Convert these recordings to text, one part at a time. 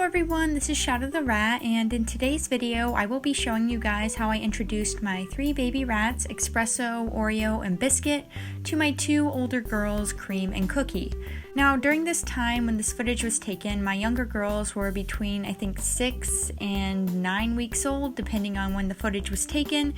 everyone, this is Shadow the Rat, and in today's video I will be showing you guys how I introduced my 3 baby rats, Espresso, Oreo, and Biscuit, to my 2 older girls, Cream and Cookie. Now during this time when this footage was taken, my younger girls were between I think 6 and 9 weeks old depending on when the footage was taken,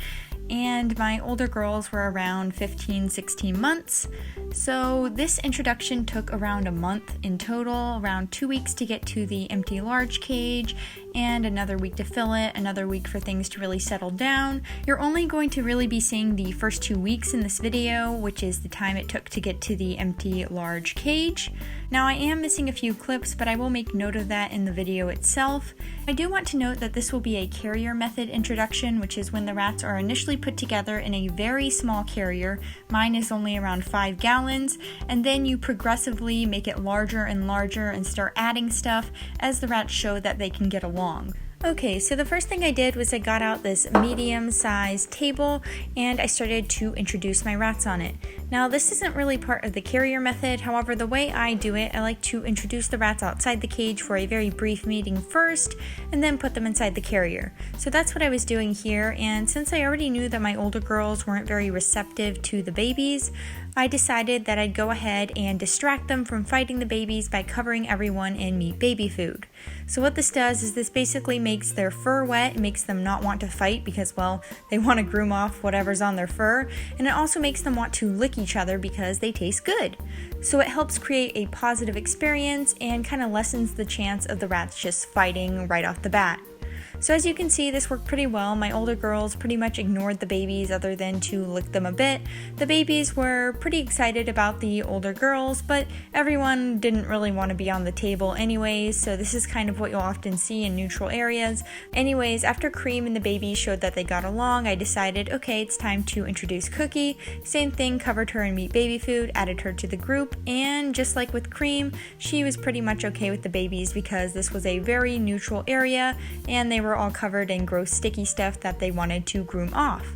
and my older girls were around 15-16 months. So this introduction took around a month in total, around 2 weeks to get to the empty large cage, and another week to fill it, another week for things to really settle down. You're only going to really be seeing the first 2 weeks in this video, which is the time it took to get to the empty large cage. Now I am missing a few clips, but I will make note of that in the video itself. I do want to note that this will be a carrier method introduction, which is when the rats are initially put together in a very small carrier. Mine is only around 5 gallons, and then you progressively make it larger and larger and start adding stuff as the rats show that they can get along. Okay, so the first thing I did was I got out this medium-sized table and I started to introduce my rats on it. Now this isn't really part of the carrier method, however the way I do it, I like to introduce the rats outside the cage for a very brief meeting first and then put them inside the carrier. So that's what I was doing here, and since I already knew that my older girls weren't very receptive to the babies, I decided that I'd go ahead and distract them from fighting the babies by covering everyone in meat baby food. So what this does is this basically makes their fur wet, it makes them not want to fight because, well, they want to groom off whatever's on their fur, and it also makes them want to lick each other because they taste good. So it helps create a positive experience and kind of lessens the chance of the rats just fighting right off the bat. So as you can see, this worked pretty well. My older girls pretty much ignored the babies other than to lick them a bit. The babies were pretty excited about the older girls, but everyone didn't really want to be on the table anyways, so this is kind of what you'll often see in neutral areas. Anyways, after Cream and the babies showed that they got along, I decided, okay, it's time to introduce Cookie. Same thing, covered her in meat baby food, added her to the group, and just like with Cream, she was pretty much okay with the babies because this was a very neutral area and they were all covered in gross sticky stuff that they wanted to groom off.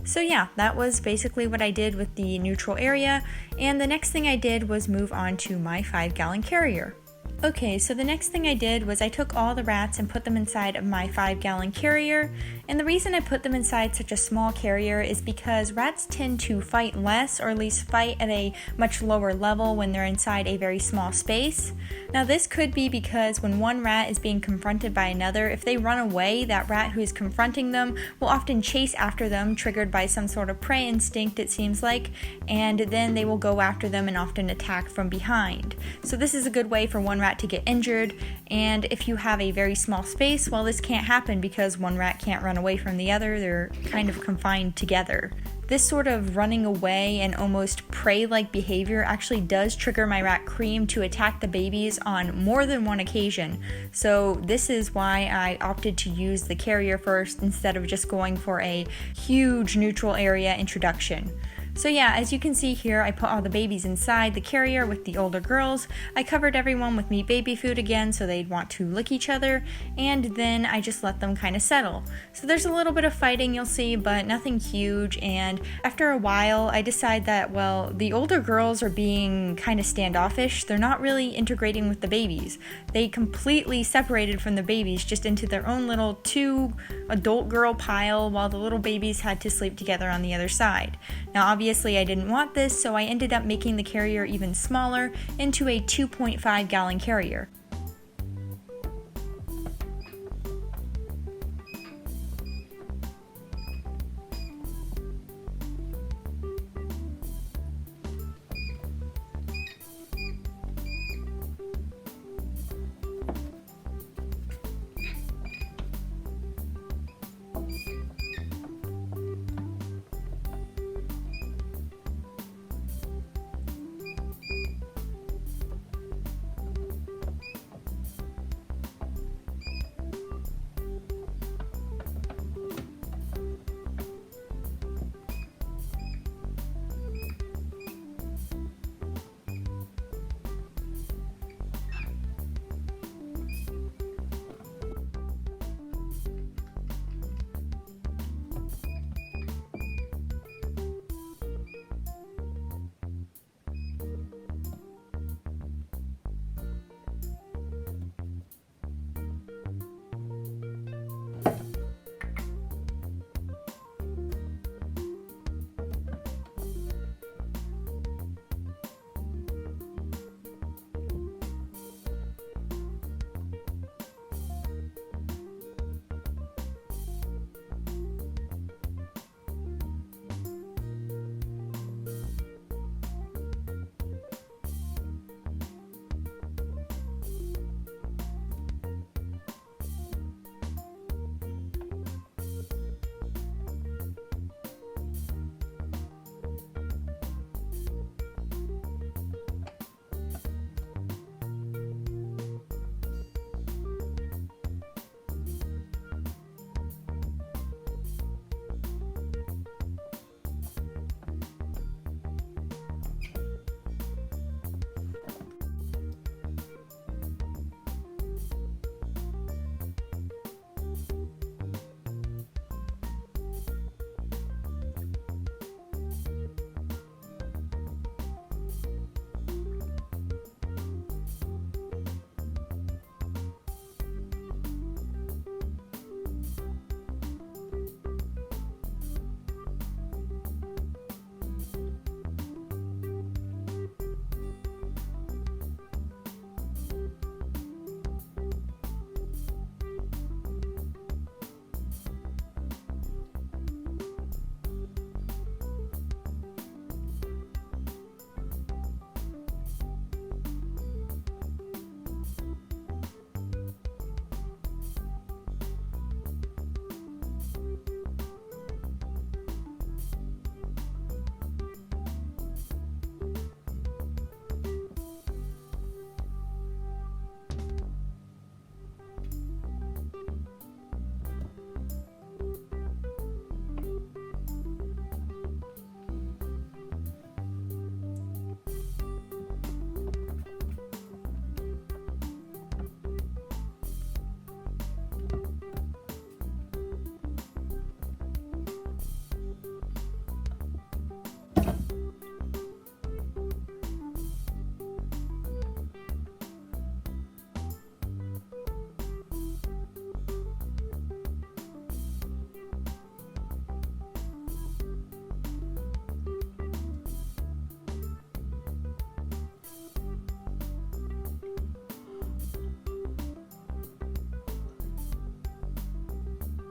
So yeah, that was basically what I did with the neutral area, and the next thing I did was move on to my 5-gallon carrier. Okay, so the next thing I did was I took all the rats and put them inside of my 5-gallon carrier, and the reason I put them inside such a small carrier is because rats tend to fight less, or at least fight at a much lower level when they're inside a very small space. Now this could be because when one rat is being confronted by another, if they run away, that rat who is confronting them will often chase after them, triggered by some sort of prey instinct it seems like, and then they will go after them and often attack from behind. So this is a good way for one rat to get injured, and if you have a very small space, well, this can't happen because one rat can't run away from the other, they're kind of confined together. This sort of running away and almost prey-like behavior actually does trigger my rat Cream to attack the babies on more than one occasion, so this is why I opted to use the carrier first instead of just going for a huge neutral area introduction. So yeah, as you can see here, I put all the babies inside the carrier with the older girls. I covered everyone with meat baby food again so they'd want to lick each other, and then I just let them kind of settle. So there's a little bit of fighting you'll see, but nothing huge, and after a while I decide that, well, the older girls are being kind of standoffish. They're not really integrating with the babies. They completely separated from the babies just into their own little 2 adult girl pile while the little babies had to sleep together on the other side. Now obviously I didn't want this, so I ended up making the carrier even smaller into a 2.5-gallon carrier.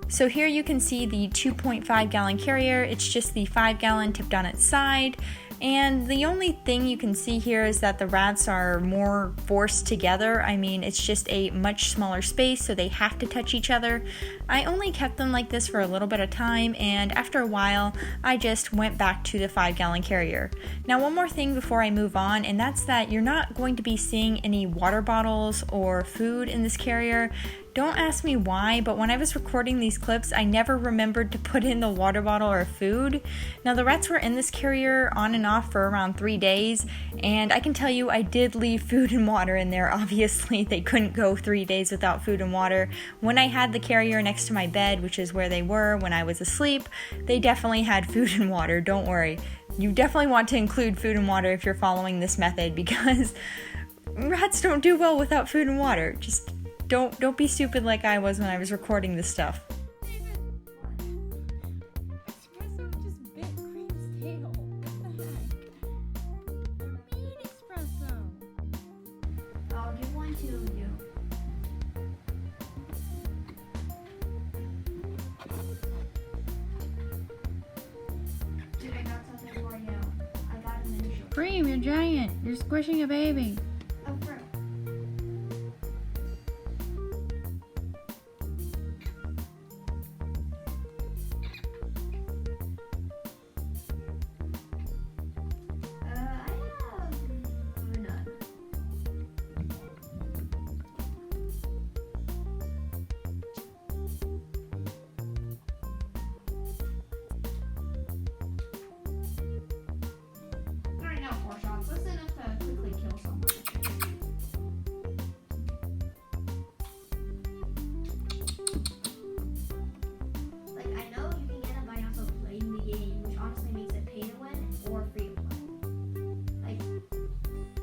So here you can see the 2.5 gallon carrier. It's just the 5 gallon tipped on its side. And the only thing you can see here is that the rats are more forced together. I mean, it's just a much smaller space, so they have to touch each other. I only kept them like this for a little bit of time, and after a while, I just went back to the 5 gallon carrier. Now, one more thing before I move on, and that's that you're not going to be seeing any water bottles or food in this carrier. Don't ask me why, but when I was recording these clips, I never remembered to put in the water bottle or food. Now, the rats were in this carrier on and off for around 3 days, and I can tell you I did leave food and water in there. Obviously, they couldn't go 3 days without food and water. When I had the carrier next to my bed, which is where they were when I was asleep, they definitely had food and water, don't worry. You definitely want to include food and water if you're following this method, because rats don't do well without food and water. Just don't be stupid like I was when I was recording this stuff. Espresso just bit Cream's tail. What the heck? I need espresso. I'll give one to you. Dude, I got something for you. I got an initial. Cream, you're giant. You're squishing a baby. Oh, bro. I have none. Alright, now 4 shots. That's enough to quickly kill someone. Like, I know you can get them by also playing the game, which honestly makes it pay to win or free to play. Like,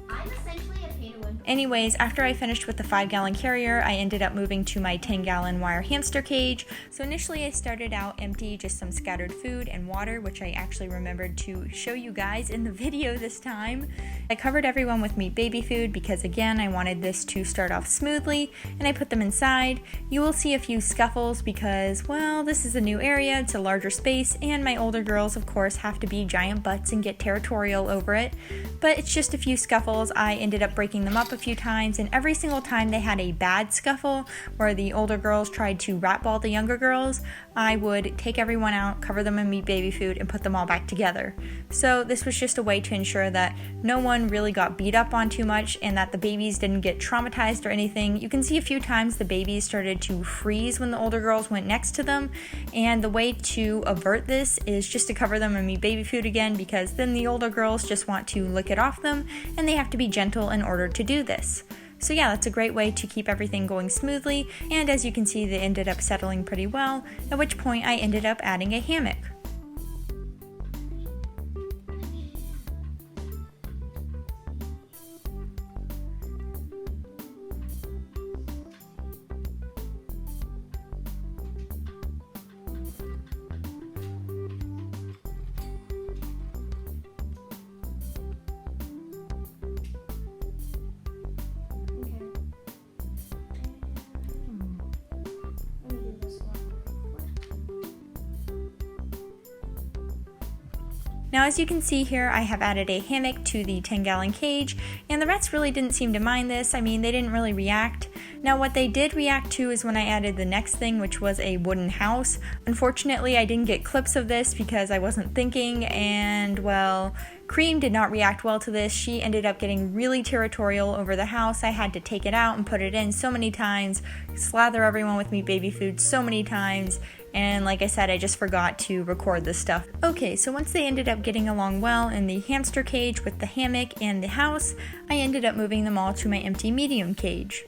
I'm essentially a pay to win. Anyways, after I finished with the 5 gallon carrier, I ended up moving to my 10 gallon wire hamster cage. So initially I started out empty, just some scattered food and water, which I actually remembered to show you guys in the video this time. I covered everyone with meat baby food because again, I wanted this to start off smoothly, and I put them inside. You will see a few scuffles because, well, this is a new area, it's a larger space, and my older girls, of course, have to be giant butts and get territorial over it. But it's just a few scuffles. I ended up breaking them up a few times, and every single time they had a bad scuffle where the older girls tried to rat ball the younger girls, I would take everyone out, cover them in meat baby food, and put them all back together. So this was just a way to ensure that no one really got beat up on too much and that the babies didn't get traumatized or anything. You can see a few times the babies started to freeze when the older girls went next to them, and the way to avert this is just to cover them in meat baby food again, because then the older girls just want to lick it off them, and they have to be gentle in order to do this. So yeah, that's a great way to keep everything going smoothly, and as you can see, they ended up settling pretty well, at which point I ended up adding a hammock. Now as you can see here, I have added a hammock to the 10 gallon cage, and the rats really didn't seem to mind this. I mean, they didn't really react. Now what they did react to is when I added the next thing, which was a wooden house. Unfortunately, I didn't get clips of this because I wasn't thinking, and well, Cream did not react well to this. She ended up getting really territorial over the house. I had to take it out and put it in so many times, slather everyone with meat baby food so many times, and like I said, I just forgot to record this stuff. Okay, so once they ended up getting along well in the hamster cage with the hammock and the house, I ended up moving them all to my empty medium cage.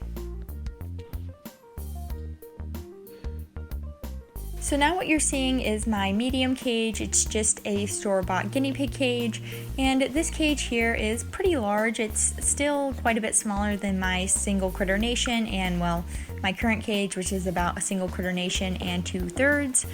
So now what you're seeing is my medium cage. It's just a store-bought guinea pig cage, and this cage here is pretty large. It's still quite a bit smaller than my single critter nation and, well, my current cage, which is about a single critter nation and 2/3.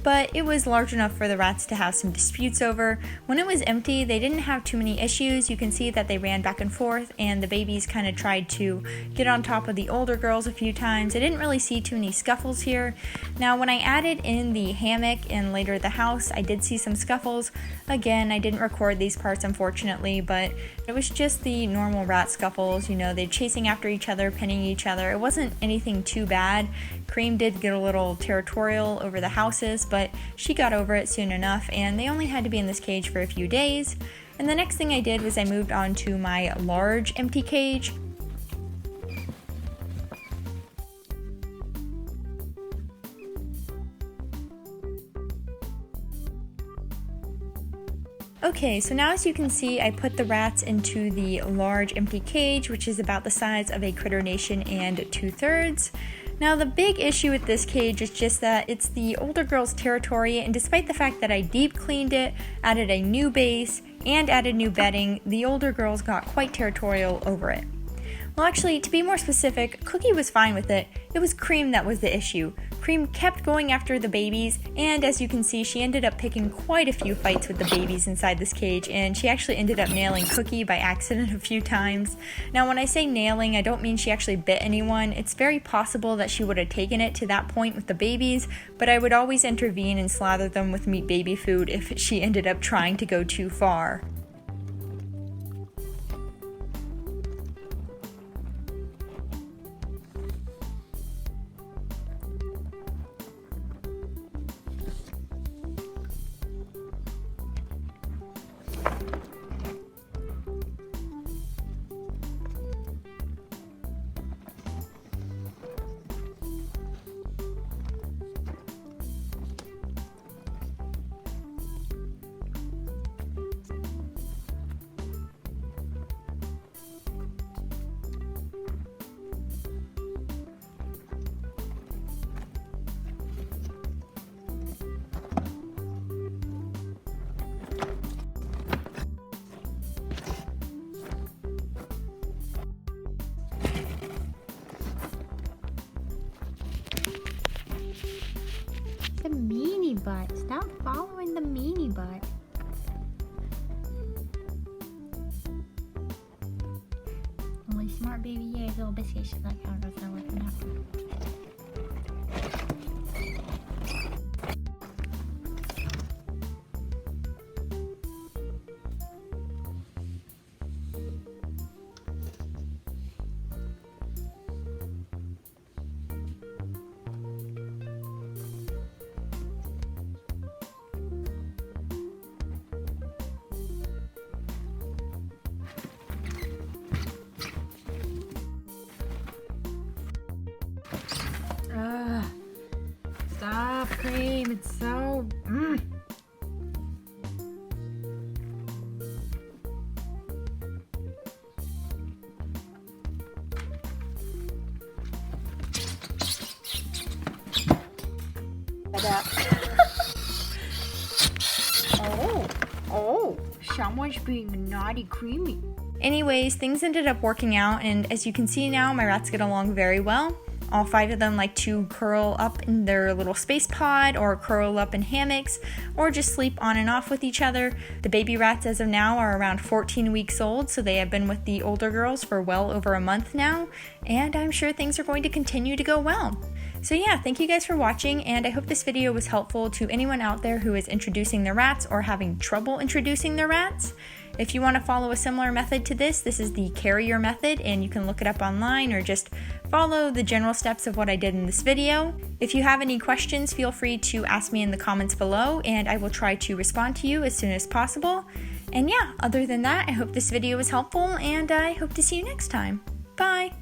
but it was large enough for the rats to have some disputes over. When it was empty, they didn't have too many issues. You can see that they ran back and forth, and the babies kind of tried to get on top of the older girls a few times. I didn't really see too many scuffles here. Now, when I added in the hammock and later the house, I did see some scuffles. Again, I didn't record these parts, unfortunately, but it was just the normal rat scuffles. You know, they're chasing after each other, pinning each other. It wasn't anything too bad. Cream did get a little territorial over the houses, but she got over it soon enough, and they only had to be in this cage for a few days. And the next thing I did was I moved on to my large empty cage. Okay, so now as you can see, I put the rats into the large empty cage, which is about the size of a Critter Nation and 2/3. Now the big issue with this cage is just that it's the older girls' territory, and despite the fact that I deep cleaned it, added a new base, and added new bedding, the older girls got quite territorial over it. Well, actually, to be more specific, Cookie was fine with it. It was Cream that was the issue. Cream kept going after the babies, and as you can see, she ended up picking quite a few fights with the babies inside this cage, and she actually ended up nailing Cookie by accident a few times. Now, when I say nailing, I don't mean she actually bit anyone. It's very possible that she would have taken it to that point with the babies, but I would always intervene and slather them with meat baby food if she ended up trying to go too far. The meanie butt. Stop following the meanie butt. Only smart baby, yeah, little biscuit. She's like, oh, that's not working out. Stop, Cream. It's so... Oh, someone's being naughty, Creamy. Anyways, things ended up working out, and as you can see now, my rats get along very well. All 5 of them like to curl up in their little space pod or curl up in hammocks or just sleep on and off with each other. The baby rats as of now are around 14 weeks old, so they have been with the older girls for well over a month now, and I'm sure things are going to continue to go well. So yeah, thank you guys for watching, and I hope this video was helpful to anyone out there who is introducing their rats or having trouble introducing their rats. If you want to follow a similar method to this is the carrier method, and you can look it up online or just follow the general steps of what I did in this video. If you have any questions, feel free to ask me in the comments below, and I will try to respond to you as soon as possible. And yeah, other than that, I hope this video was helpful, and I hope to see you next time. Bye!